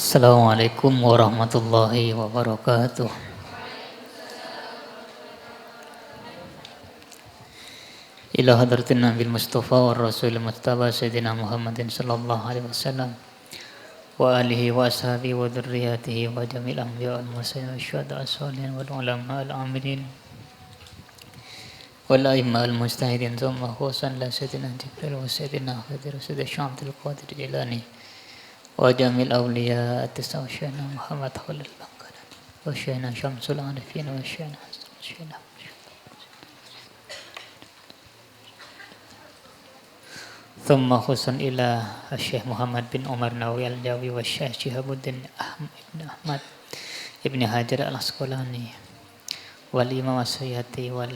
Assalamualaikum warahmatullahi wabarakatuh. Ila hadratin Nabil Mustafa wa Rasul Mustafa Sayyidina Muhammadin sallallahu alaihi wasallam wa alihi wa ashabihi wa dhurriyyatihi wa jamil anbiya wal mursalin wa syuhada as-salihin wal ulama al-amilin wal a'imma al-mujtahidin thumma khususan la Sayyidina Jibril wa Sayyidina Khadir Sayyidina Syamsul Qadir Jilani wa jamil awliya atis wa syahna Muhammad Khalil Bangkalan wa syahna Syamsul Arifin wa syahna Thumma khusun ila Syekh Muhammad bin Umar Nawawi al-Jawi wa Syekh Shihabuddin ibn Ahmad ibn Hajar al-Asqalani wal Imam as-Suyuti wal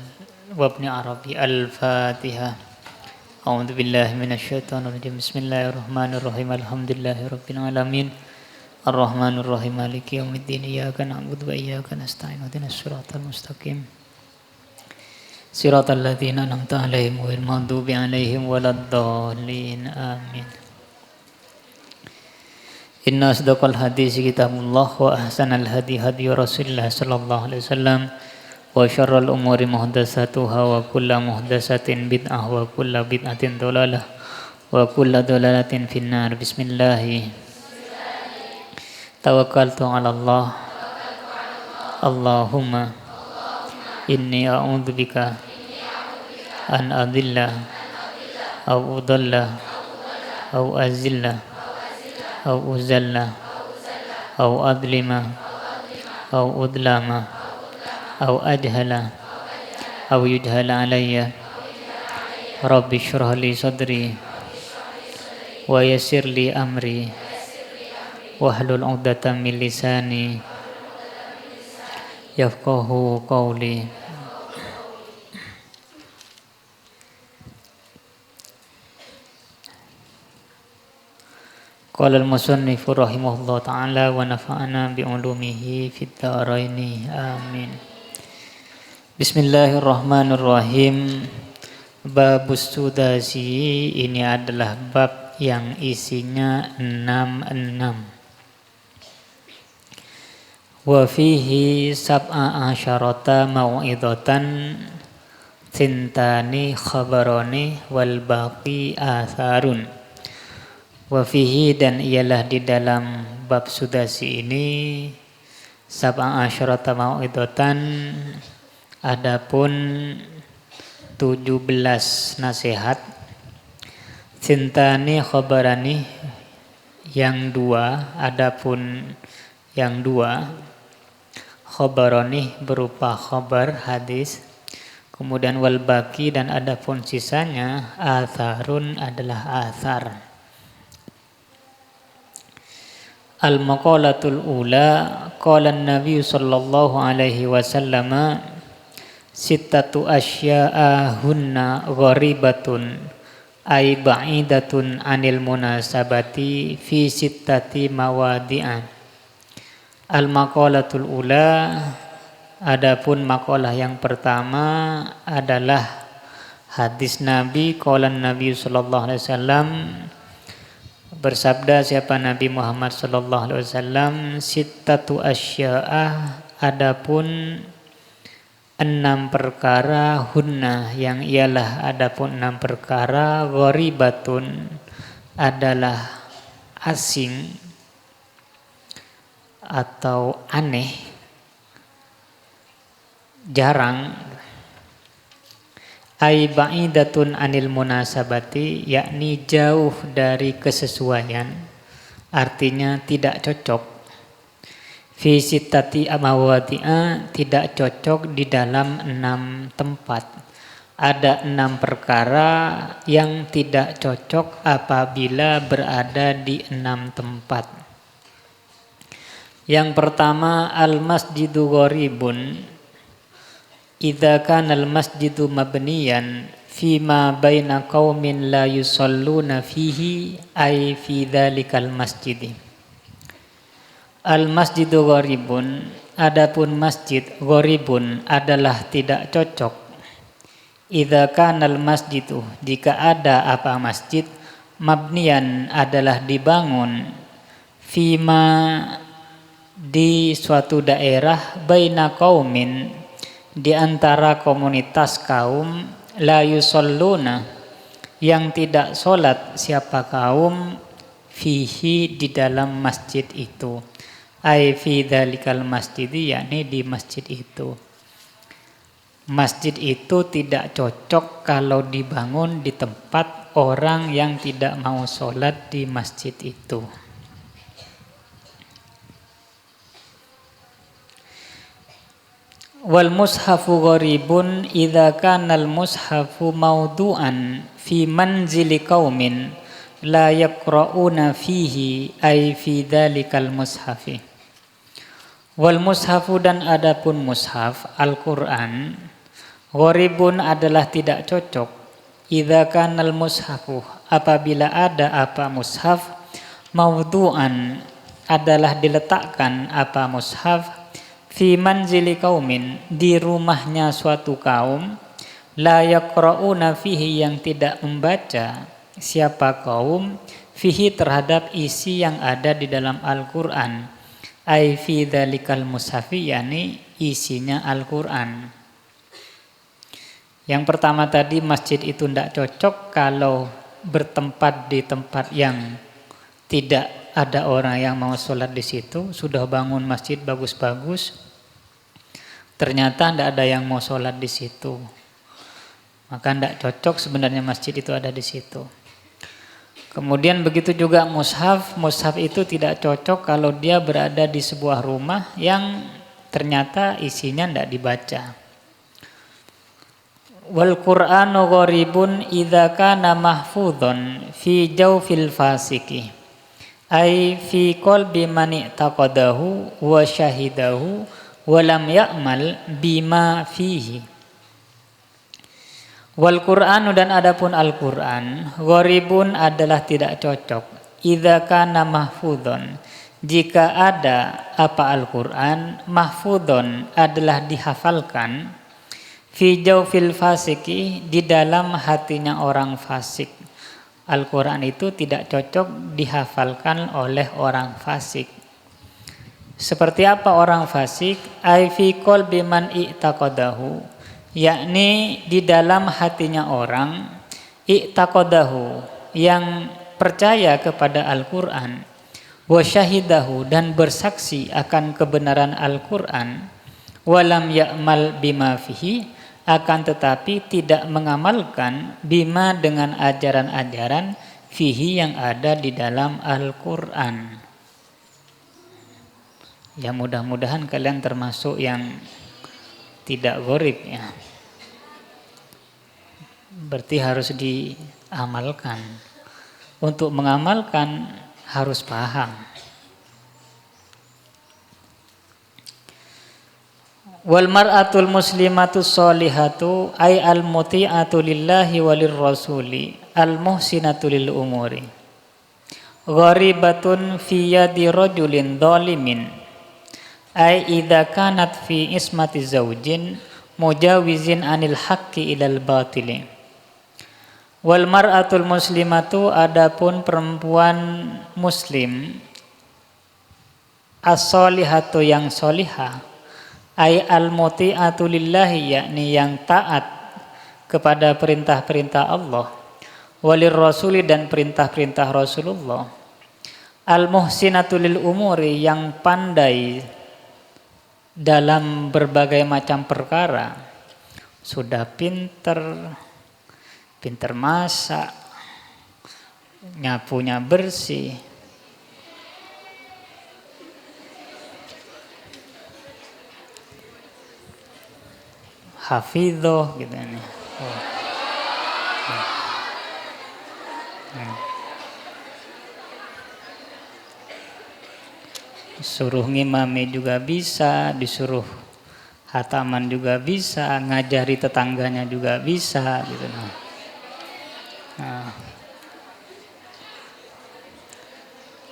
Ibn Arabi al-Fatihah. A'udzu billahi minasy syaithanir rajim. Bismillahirrahmanirrahim. Alhamdulillahi rabbil alamin. Arrahmanir rahim. Maliki yaumiddin. Iyyaka na'budu wa iyyaka nasta'in. Ihdinas siratal mustaqim. Siratal ladzina an'amta 'alaihim ghairil maghdubi 'alaihim waladdallin. Amin. Inna asdaqal hadisi kitabullah wa ahsanal hadi hadi Rasulillah sallallahu alaihi wasallam wa syarral umuri muhdatsatuha wa kullu muhdatsatin bid'ah wa kullu bid'atin dhalalah wa kullu dhalalatin finnar. Bismillah. Tawakkaltu 'ala Allah. Allahumma inni a'udzubika an adilla aw udalla aw azilla aw uzalla aw adlima aw udlama aw ajhala aw yujhala alayya. Rabbi shrah li sadri wa yassir li amri wahlul 'uqdatam min lisani yafqahu qawli. Qala al-musannif rahimahullah ta'ala wa nafa'ana bi ulumihi fid dharain. Amin. Bismillahirrahmanirrahim. Babus sudasi, ini adalah bab yang isinya 66. Wa fihi sab'a asyarata mau'idatan sintani khabarani wal baqi atharun. Wa fihi, dan ialah di dalam bab sudasi ini sab'a asyarata mau'idatan, adapun 17 nasihat, sintani khabarani yang dua, adapun yang dua, khabarani berupa khabar hadis, kemudian wal baqi, dan adapun sisanya atharun adalah athar. Al maqalatul ula, qala an-nabiy sallallahu alaihi wasallam sittatu asya'a hunna gharibatun ay ba'idatun anil munasabati fi sittati mawadi'an. Al-maqalatul ula, adapun maqalah yang pertama adalah hadis Nabi. Qala Nabi sallallahu alaihi wasallam, bersabda siapa Nabi Muhammad sallallahu alaihi wasallam, sittatu asya'ah, adapun 6 perkara, hunna yang ialah adapun 6 perkara, gharibatun adalah asing atau aneh, jarang, ay ba'idatun anil munasabati, yakni jauh dari kesesuaian, artinya tidak cocok, fi sittati amawadi'a, tidak cocok di dalam 6 tempat. Ada 6 perkara yang tidak cocok apabila berada di 6 tempat. Yang pertama, al-masjidu gharibun idza kana al-masjidu mabniyan fima baina qaumin la yusalluna fihi ay fi dzalikal masjid. Al-masjidu gharibun, adapun masjid gharibun adalah tidak cocok. Idza kana al-masjidu, jika ada apa masjid, mabniyan adalah dibangun, fima di suatu daerah baina qaumin di antara komunitas kaum la yusalluna yang tidak sholat siapa kaum fihi di dalam masjid itu ai fi dzalikal masjid yakni di masjid itu. Masjid itu tidak cocok kalau dibangun di tempat orang yang tidak mau sholat di masjid itu. Wal mushafu gharibun idza kana al mushafu mawdu'an fi manzili qaumin la yaqra'una fihi ay fi dzalikal mushafi. Wal mushafu dan adapun mushaf Al-Qur'an gharibun adalah tidak cocok idza kana al mushafu apabila ada apa mushaf mawdu'an adalah diletakkan apa mushaf fi manzili qaumin di rumahnya suatu kaum la yaqra'una fihi yang tidak membaca siapa kaum fihi terhadap isi yang ada di dalam Al-Qur'an ai fi dzalikal mushafi yakni isinya Al-Qur'an. Yang pertama tadi masjid itu tidak cocok kalau bertempat di tempat yang tidak ada orang yang mau sholat di situ, sudah bangun masjid bagus-bagus, ternyata tidak ada yang mau sholat di situ, maka tidak cocok sebenarnya masjid itu ada di situ. Kemudian begitu juga mushaf itu tidak cocok kalau dia berada di sebuah rumah yang ternyata isinya tidak dibaca. Wal Qur'anu gharibun idza kana mahfudhun fi jawfil fasiki ai fi qalbi man i'taqadahu wa syahidahu wa lam ya'mal bima fihi. Wal Qur'anu dan adapun Al-Qur'an gharibun adalah tidak cocok idza kana mahfudhun jika ada apa Al-Qur'an mahfudhun adalah dihafalkan fi jawfil fasiki di dalam hatinya orang fasik. Al-Quran itu tidak cocok dihafalkan oleh orang fasik. Seperti apa orang fasik? Ai fi qalbi man i'taqadahu, yakni di dalam hatinya orang i'taqadahu yang percaya kepada Al-Quran, wa syahidahu dan bersaksi akan kebenaran Al-Quran, walam ya'mal bima fihi akan tetapi tidak mengamalkan bima dengan ajaran-ajaran fihi yang ada di dalam Al-Quran. Ya mudah-mudahan kalian termasuk yang tidak gharib ya. Berarti harus diamalkan. Untuk mengamalkan harus paham. Wal mar'atul muslimatu sholihatu ay al muti'atu lillahi walir rasuli al muhsinatu lil umuri gharibatun fi yadi rajulin dhalimin ay idza kanat fi ismati zaujin mujawizin anil haqqi ilal batili. Wal mar'atul muslimatu adapun perempuan muslim as-sholihatu yang sholihah ay al-muti'atu lillahi yakni yang taat kepada perintah-perintah Allah walir rasuli dan perintah-perintah Rasulullah al-muhsinatu lil umuri yang pandai dalam berbagai macam perkara, sudah pinter masak, nyapunya bersih, hafidhoh gitu nih. Suruh ngimami juga bisa, disuruh hataman juga bisa, ngajari tetangganya juga bisa gitu.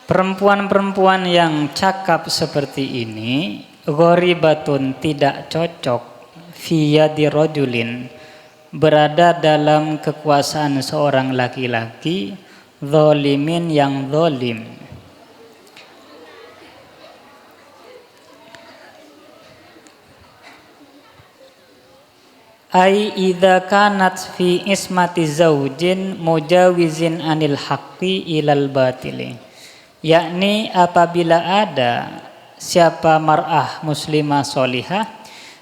Perempuan-perempuan yang cakap seperti ini ghoribatun tidak cocok fi yadi rajulin berada dalam kekuasaan seorang laki-laki zalimin yang zalim ai idza kanat fi ismati zaujin mujawizin anil haqqi ilal batili, yakni apabila ada siapa mar'ah muslimah solihah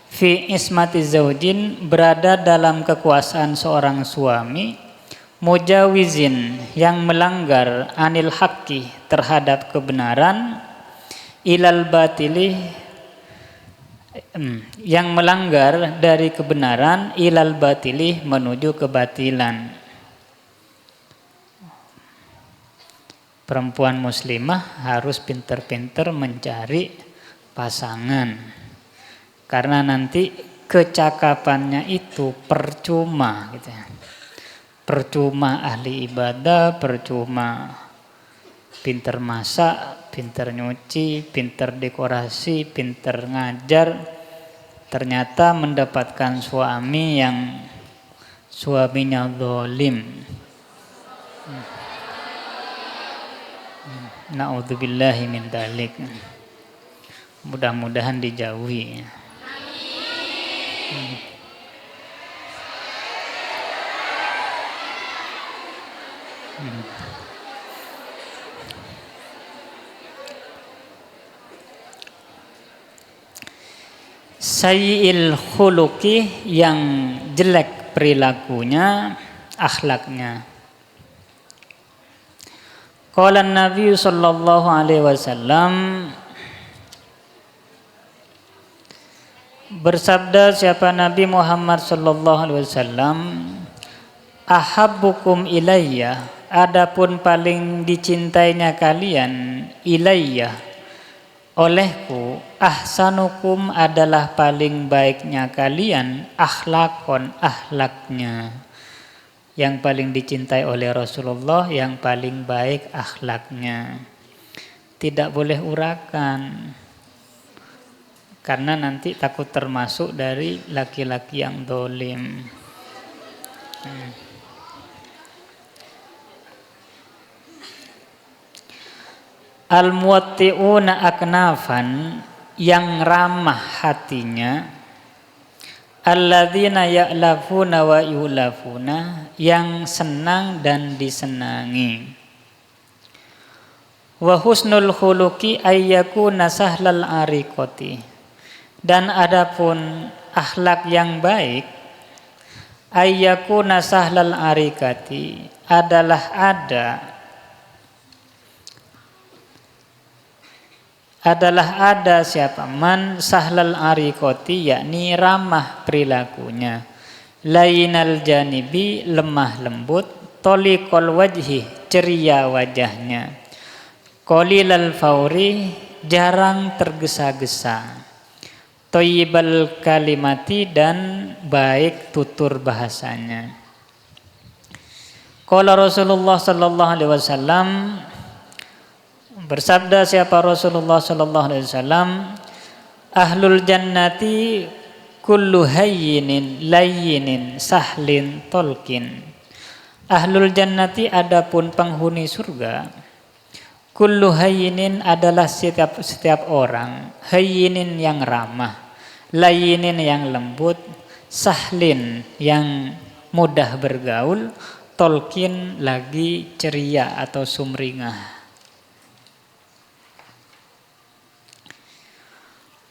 fi ismati zaujin, berada dalam kekuasaan seorang suami, mujawizin yang melanggar anil haqqi terhadap kebenaran, ilal batili yang melanggar dari kebenaran, ilal batili menuju kebatilan. Perempuan muslimah harus pintar-pintar mencari pasangan, karena nanti kecakapannya itu percuma gitu ya. Percuma ahli ibadah, percuma pintar masak, pintar nyuci, pintar dekorasi, pintar ngajar, ternyata mendapatkan suami yang suaminya zalim. Na'udzubillahi min dzalik. Mudah-mudahan dijauhi. Sayyi'il khuluqi, yang jelek perilakunya, akhlaknya. Qala Nabi sallallahu alaihi wasallam, bersabda siapa Nabi Muhammad sallallahu alaihi wasallam, ahabbukum ilayya, adapun paling dicintainya kalian, ilayya olehku, ahsanukum adalah paling baiknya kalian, akhlakon akhlaknya. Yang paling dicintai oleh Rasulullah yang paling baik akhlaknya. Tidak boleh urakan, karena nanti takut termasuk dari laki-laki yang dolim. Al-muwatti'una aknafan, yang ramah hatinya, alladzina ya'lafuna wa yulafuna, yang senang dan disenangi. Wa husnul khuluqi ayyakuna sahlal ariqati, dan adapun akhlak yang baik, ayyakuna sahlal ariqati, adalah ada siapa man sahlal ariqati, yakni ramah perilakunya, lainal janibi, lemah lembut, toliqol wajhi, ceria wajahnya, qalilal fauri, jarang tergesa-gesa, thayyibal kalimati, dan baik tutur bahasanya. Qala Rasulullah sallallahu alaihi wasallam, bersabda siapa Rasulullah sallallahu alaihi wasallam, ahlul jannati kullu hayyinin layyinin sahlin tolkin. Ahlul jannati, adapun penghuni surga, kullu hayyinin adalah setiap orang, hayyinin yang ramah, layyinin yang lembut, sahlin yang mudah bergaul, tolkin lagi ceria atau sumringah.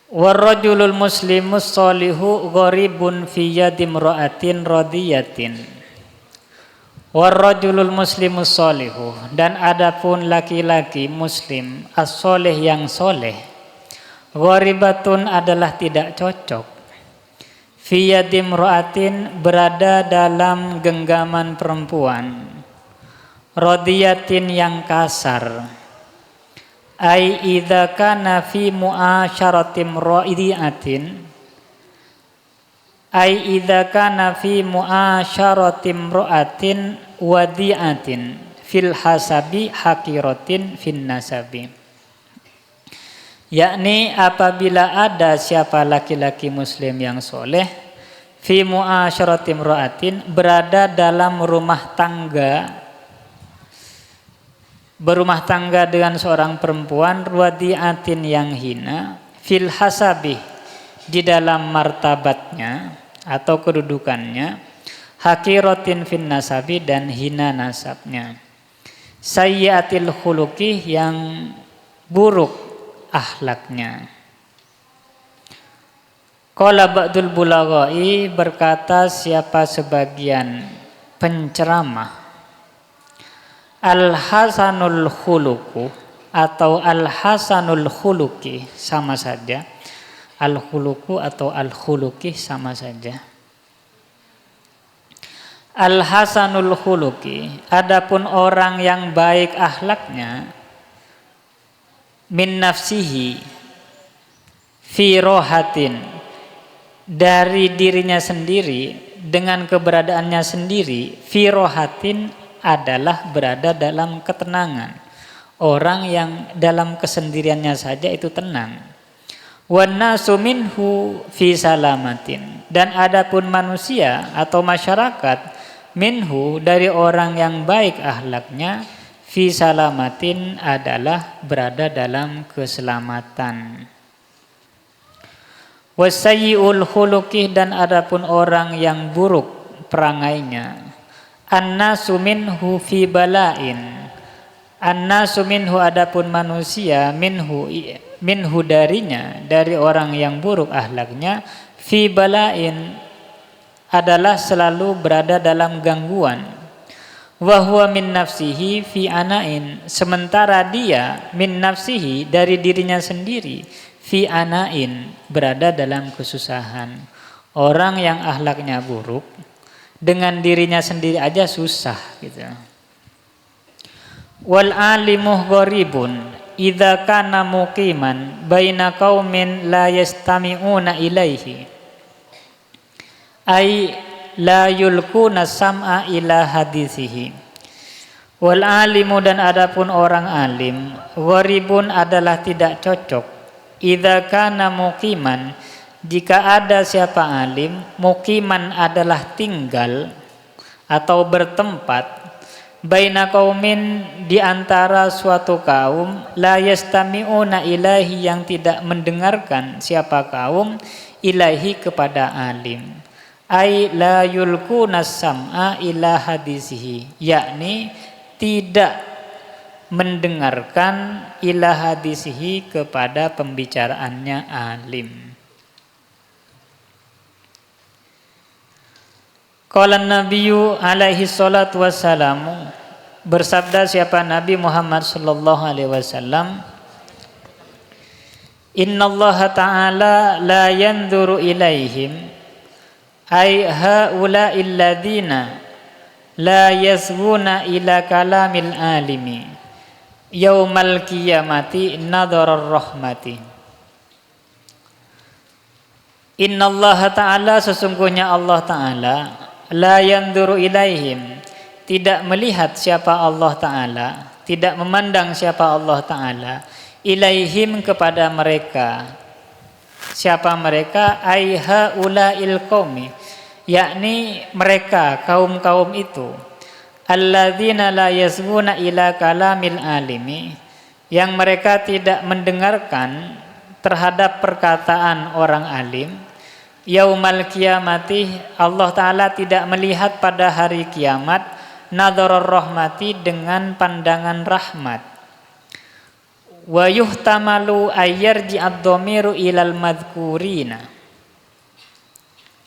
Warrajulul muslimus sholihu gharibun fi yadi imra'atin radiyatin. Warrajulul muslimus sholihu, dan adapun laki-laki muslim as-sholih yang soleh, gharibatun adalah tidak cocok, fi yadi imra'atin berada dalam genggaman perempuan, radiyatin yang kasar, ai idza kana fi muasyaratim raidiatin, ai idza kana fi muasyaratim ra'atin wadiatin fil hasabi hakiratin fin nasabi, yakni apabila ada siapa laki-laki muslim yang soleh, fi muasyaratim ra'atin, berada dalam berumah tangga dengan seorang perempuan, wadiatin yang hina, fil hasabi, di dalam martabatnya atau kedudukannya, hakiratin fin nasabi dan hina nasabnya, sayyiatil khuluqi yang buruk akhlaknya. Qala ba'dul bulaghai, berkata siapa sebagian penceramah, al-hasanul khuluqu atau al-hasanul khuluqi sama saja, al-khuluqu atau al-khuluqi sama saja. Al-hasanul khuluqi, adapun orang yang baik akhlaknya, min nafsihi fi rohatin, dari dirinya sendiri dengan keberadaannya sendiri, fi rohatin adalah berada dalam ketenangan. Orang yang dalam kesendiriannya saja itu tenang. Wan nasu minhu fi salamatin, dan adapun manusia atau masyarakat minhu dari orang yang baik akhlaknya, fi salamatin adalah berada dalam keselamatan. Wasayyi'ul khuluqih, dan adapun orang yang buruk perangainya, annasu minhu fi bala'in, annasu minhu adapun manusia, minhu darinya, dari orang yang buruk akhlaknya, fi bala'in adalah selalu berada dalam gangguan. Wa huwa min nafsihi fi ana'in, sementara dia min nafsihi dari dirinya sendiri, fi ana'in berada dalam kesusahan. Orang yang akhlaknya buruk dengan dirinya sendiri aja susah gitu. Wal alimuh gharibun idza kana muqiman baina qaumin la yastami'una ilaihi, ay la yulquna sam'a ila hadisihi. Wal alimu, dan adapun orang alim, gharibun adalah tidak cocok, idza kana muqiman, jika ada siapa alim, muqiman adalah tinggal atau bertempat, baina qaumin di antara suatu kaum, la yastami'una ilahi yang tidak mendengarkan siapa kaum, ilahi kepada alim, ai la yulquna sam'a ila hadisihi, yakni tidak mendengarkan ila hadisihi kepada pembicaraannya alim. Qala Nabiyyu alaihi salatu wassalamu, bersabda siapa Nabi Muhammad sallallahu alaihi wasallam, innallaha ta'ala la yanzuru ilaihim, ay haula'il ladzina la yasghuna ila kalamil alimi yaumal qiyamati nadharar rahmati. Innallaha ta'ala, sesungguhnya Allah ta'ala, la yanzuru ilaihim, tidak melihat siapa Allah ta'ala, tidak memandang siapa Allah ta'ala, ilaihim kepada mereka. Siapa mereka? Ai haula'il qaumi, yakni mereka kaum-kaum itu, alladzina la yasghuna ila kalamil alimi, yang mereka tidak mendengarkan terhadap perkataan orang alim, yaumal qiyamati, Allah Ta'ala tidak melihat pada hari kiamat, nadharar rahmati, dengan pandangan rahmat. Wa yuhtamalu ayyarji'ad dhamiru ilal madhkurina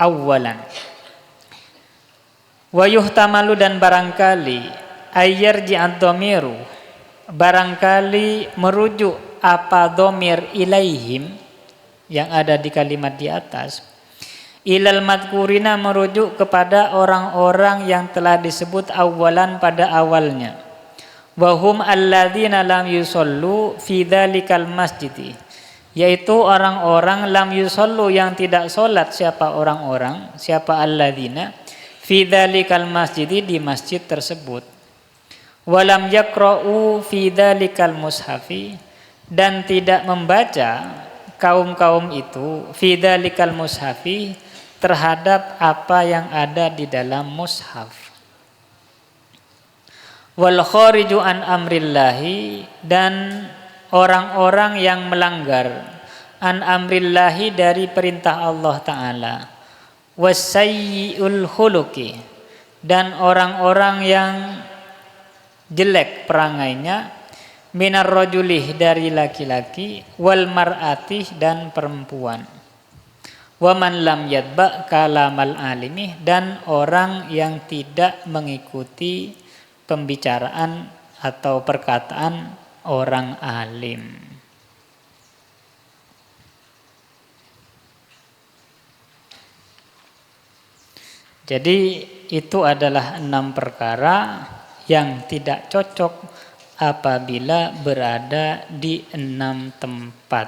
awwalan. Wa yuhtamalu, dan barangkali, ayyarji'ad dhamiru, barangkali merujuk apa dhamir ilaihim yang ada di kalimat di atas, ilal madhkurina, merujuk kepada orang-orang yang telah disebut awalan pada awalnya, wahum alladzina lam yusallu fi dzalikal masjidi, yaitu orang-orang lam yusallu yang tidak sholat. Siapa orang-orang? Siapa alladzina? Fi dzalikal masjidi, di masjid tersebut. Walam yaqra'u fi dzalikal mushafi, dan tidak membaca kaum-kaum itu fi dzalikal mushafi, terhadap apa yang ada di dalam mushaf. Wal khariju an amrillahi, dan orang-orang yang melanggar an amrillahi, dari perintah Allah Ta'ala, wasayyi'ul khuluqi, dan orang-orang yang jelek perangainya, minar rajulih, dari laki-laki, wal mar'atih, dan perempuan, wa man lam yatba kalamal alimi, dan orang yang tidak mengikuti pembicaraan atau perkataan orang alim. Jadi itu adalah 6 perkara yang tidak cocok apabila berada di 6 tempat.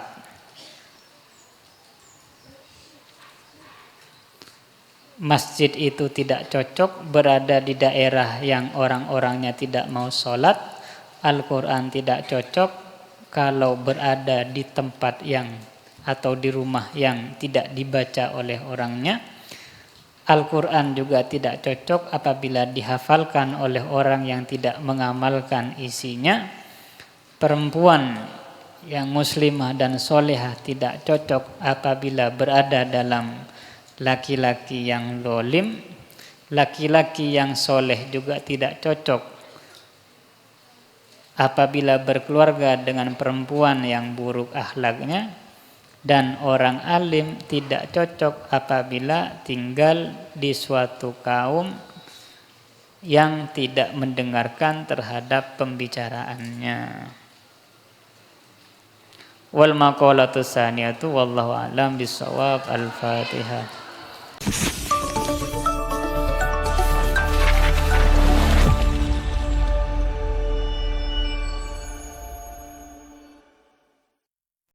Masjid itu tidak cocok berada di daerah yang orang-orangnya tidak mau sholat. Al-Quran tidak cocok kalau berada di tempat yang atau di rumah yang tidak dibaca oleh orangnya. Al-Quran juga tidak cocok apabila dihafalkan oleh orang yang tidak mengamalkan isinya. Perempuan yang muslimah dan solehah tidak cocok apabila berada dalam laki-laki yang zalim. Laki-laki yang soleh juga tidak cocok apabila berkeluarga dengan perempuan yang buruk akhlaknya. Dan orang alim tidak cocok apabila tinggal di suatu kaum yang tidak mendengarkan terhadap pembicaraannya. Wal maqalatu tsaniyatu wallahu a'lam bissawab. Al-Fatihah.